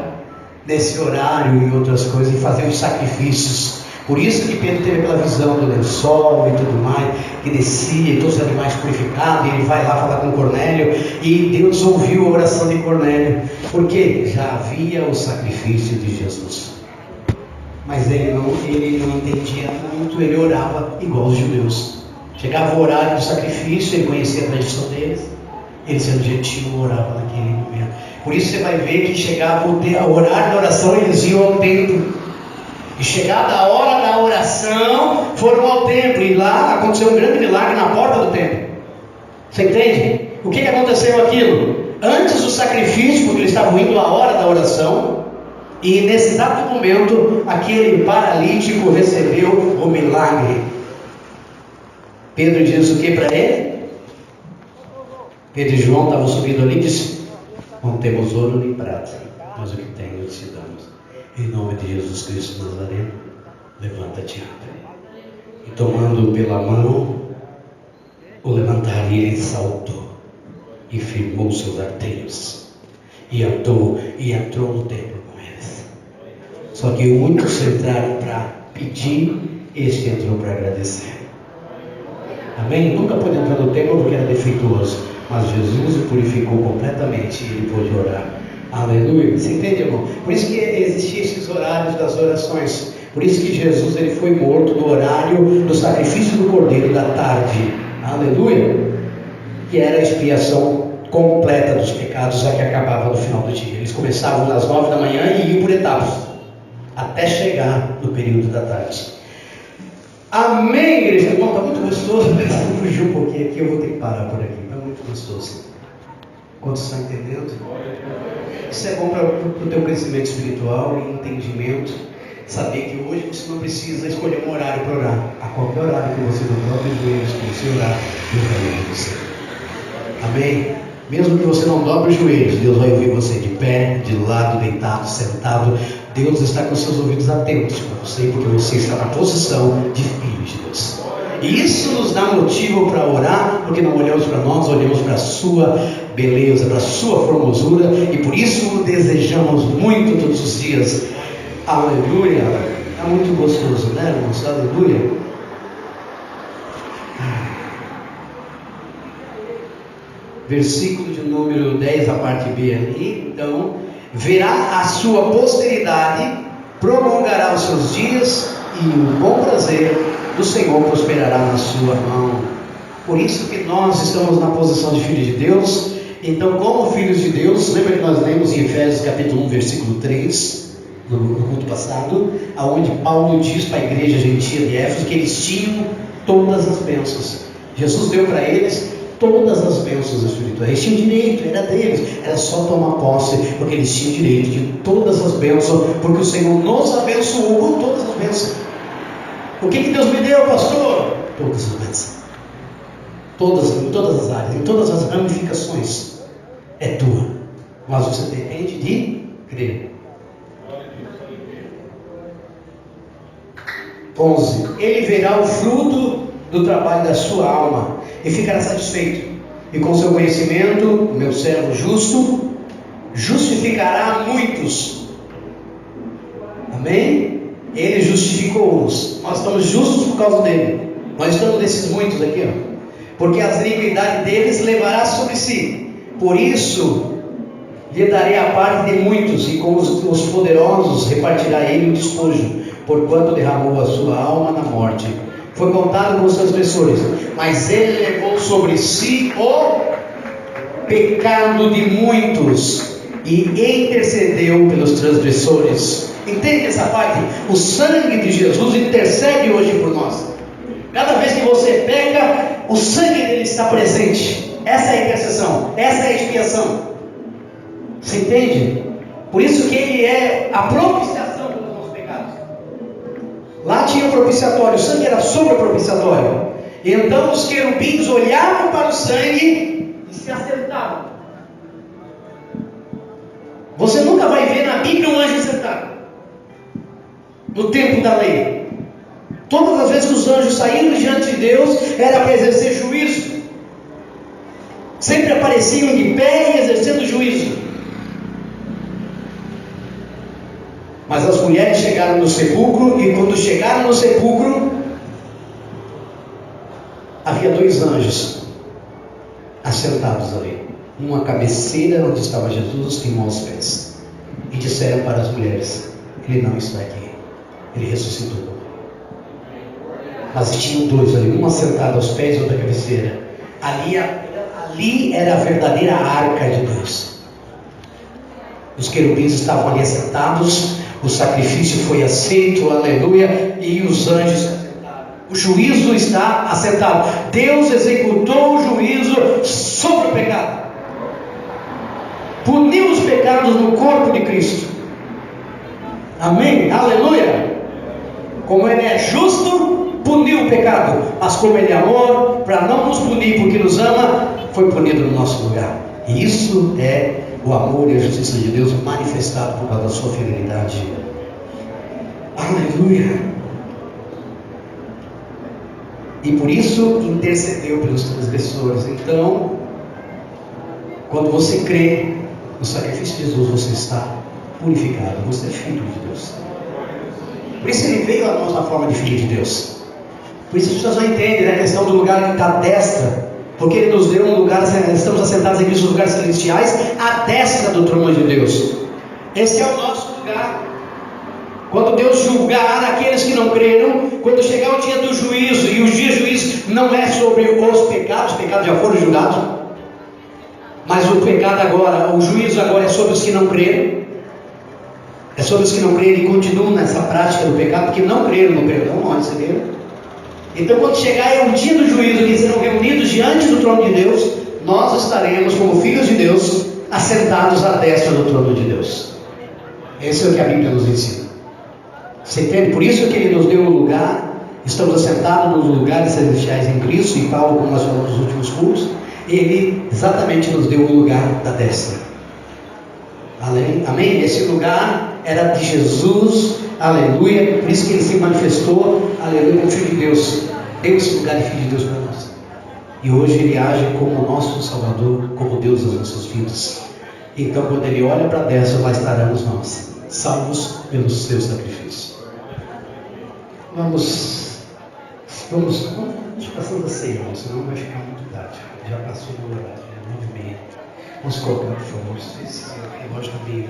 nesse horário e outras coisas, e fazer os sacrifícios. Por isso que Pedro teve aquela visão do lençol e tudo mais, que descia e todos os animais purificados, e ele vai lá falar com Cornélio, e Deus ouviu a oração de Cornélio, porque já havia o sacrifício de Jesus. Mas ele não entendia muito, ele orava igual os judeus. Chegava o horário do sacrifício, ele conhecia a tradição deles, ele se objetivo, orava naquele momento. Por isso você vai ver que chegava o horário da oração, eles iam ao templo. E chegada a hora da oração, foram ao templo, e lá aconteceu um grande milagre na porta do templo. Você entende? O que aconteceu aquilo? Antes do sacrifício, porque eles estavam indo à hora da oração, e nesse exato momento, aquele paralítico recebeu o milagre. Pedro diz o que para ele? Pedro e João estavam subindo ali e disse: não temos ouro nem prata, mas o que temos te damos. Em nome de Jesus Cristo Nazareno, levanta-te, anda. E tomando-o pela mão, o levantaram, e ele saltou e firmou seus arteios e entrou no templo com eles. Só que muitos entraram para pedir este entrou para agradecer. Amém? Nunca pôde entrar no templo porque era defeituoso, mas Jesus o purificou completamente e ele pôde orar. Aleluia. Você entende, irmão? Por isso que existiam esses horários das orações. Por isso que Jesus ele foi morto no horário do sacrifício do Cordeiro da tarde. Aleluia. Que era a expiação completa dos pecados, a que acabava no final do dia. Eles começavam às 9 da manhã e iam por etapas, até chegar no período da tarde. Amém, igreja? Bom, está muito gostoso, mas eu fugir um pouquinho aqui, eu vou ter que parar por aqui. Está muito gostoso. Quantos estão entendendo? Isso é bom para o teu crescimento espiritual e entendimento. Saber que hoje você não precisa escolher um horário para orar. A qualquer horário que você dobre os joelhos, que você orar, Deus vai ouvir você. Amém? Mesmo que você não dobre os joelhos, Deus vai ouvir você de pé, de lado, deitado, sentado. Deus está com seus ouvidos atentos para você, porque você está na posição de filho de Deus. E isso nos dá motivo para orar, porque não olhamos para nós, olhamos para a sua beleza, para a sua formosura, e por isso o desejamos muito todos os dias. Aleluia! É muito gostoso, né, irmãos? Aleluia! Versículo de número 10, a parte B ali. Então, verá a sua posteridade, prolongará os seus dias, e o bom prazer do Senhor prosperará na sua mão. Por isso que nós estamos na posição de filhos de Deus. Então, como filhos de Deus, lembra que nós lemos em Efésios capítulo 1, versículo 3, no culto passado, aonde Paulo diz para a igreja gentia de Éfeso que eles tinham todas as bênçãos. Jesus deu para eles todas as bênçãos espirituais. Eles tinham direito, era deles, era só tomar posse, porque eles tinham direito de todas as bênçãos, porque o Senhor nos abençoou com todas as bênçãos. O que Deus me deu, pastor? Todas as bênçãos. Em todas as áreas, em todas as ramificações. É tua. Mas você depende de crer. 11. Ele verá o fruto do trabalho da sua alma e ficará satisfeito. E com seu conhecimento, o meu servo justo justificará muitos. Amém? Ele justificou-os. Nós estamos justos por causa dele. Nós estamos desses muitos aqui, ó. Porque as iniquidades deles levará sobre si. Por isso lhe darei a parte de muitos, e com os poderosos repartirá ele o despojo, porquanto derramou a sua alma na morte. Foi contado com os transgressores, mas ele levou sobre si o pecado de muitos e intercedeu pelos transgressores. Entende essa parte? O sangue de Jesus intercede hoje por nós. Cada vez que você peca, o sangue dele está presente. Essa é a intercessão, essa é a expiação. Você entende? Por isso que ele é a propiciação pelos nossos pecados. Lá tinha o propiciatório, o sangue era sobre o propiciatório. E então os querubins olhavam para o sangue e se assentavam. Você nunca vai ver na Bíblia um anjo sentado no tempo da lei. Todas as vezes que os anjos saíram diante de Deus, era para exercer juízo. Sempre apareciam de pé e exercendo juízo. Mas as mulheres chegaram no sepulcro, e quando chegaram no sepulcro, havia dois anjos assentados ali, uma cabeceira onde estava Jesus e um aos pés, e disseram para as mulheres: ele não está aqui, ele ressuscitou. Mas tinham dois ali, um assentado aos pés e outra cabeceira. Ali era a verdadeira arca de Deus. Os querubins estavam ali assentados, o sacrifício foi aceito, aleluia, e os anjos se assentaram. O juízo está assentado. Deus executou o juízo sobre o pecado. Puniu os pecados no corpo de Cristo. Amém? Aleluia. Como ele é justo, puniu o pecado, mas como ele é amor, para não nos punir porque nos ama, foi punido no nosso lugar. E isso é o amor e a justiça de Deus manifestado por causa da sua fidelidade. Aleluia. E por isso intercedeu pelos transgressores. Então, quando você crê no sacrifício de Jesus, você está purificado, você é filho de Deus. Por isso ele veio a nós na forma de Filho de Deus. Por isso as pessoas não entendem, né, a questão do lugar que está à destra. Porque ele nos deu um lugar, estamos assentados aqui nos lugares celestiais, à destra do trono de Deus. Esse é o nosso lugar. Quando Deus julgar aqueles que não creram, quando chegar o dia do juízo, e o dia do juízo não é sobre os pecados já foram julgados, mas o pecado agora, o juízo agora é sobre os que não creram, é sobre os que não creram e continuam nessa prática do pecado, porque não creram no perdão, não receberam. Então quando chegar o dia do juízo, que serão reunidos diante do trono de Deus, nós estaremos como filhos de Deus, assentados à destra do trono de Deus. Esse é o que a Bíblia nos ensina. Você entende? Por isso que ele nos deu um lugar, estamos assentados nos lugares celestiais em Cristo, e Paulo, como nós falamos nos últimos cursos, ele exatamente nos deu o lugar da destra. Amém? Esse lugar era de Jesus, aleluia, por isso que ele se manifestou, aleluia, como Filho de Deus, deu esse lugar de Filho de Deus para nós. E hoje ele age como nosso Salvador, como Deus das nossas vidas. Então quando ele olha para a destra, lá estaremos nós, salvos pelo seu sacrifício. Vamos passando a ceia, senão vai ficar muito tarde. Já passou do horário, 9h30. Vamos colocar, por favor, esse relógio está meio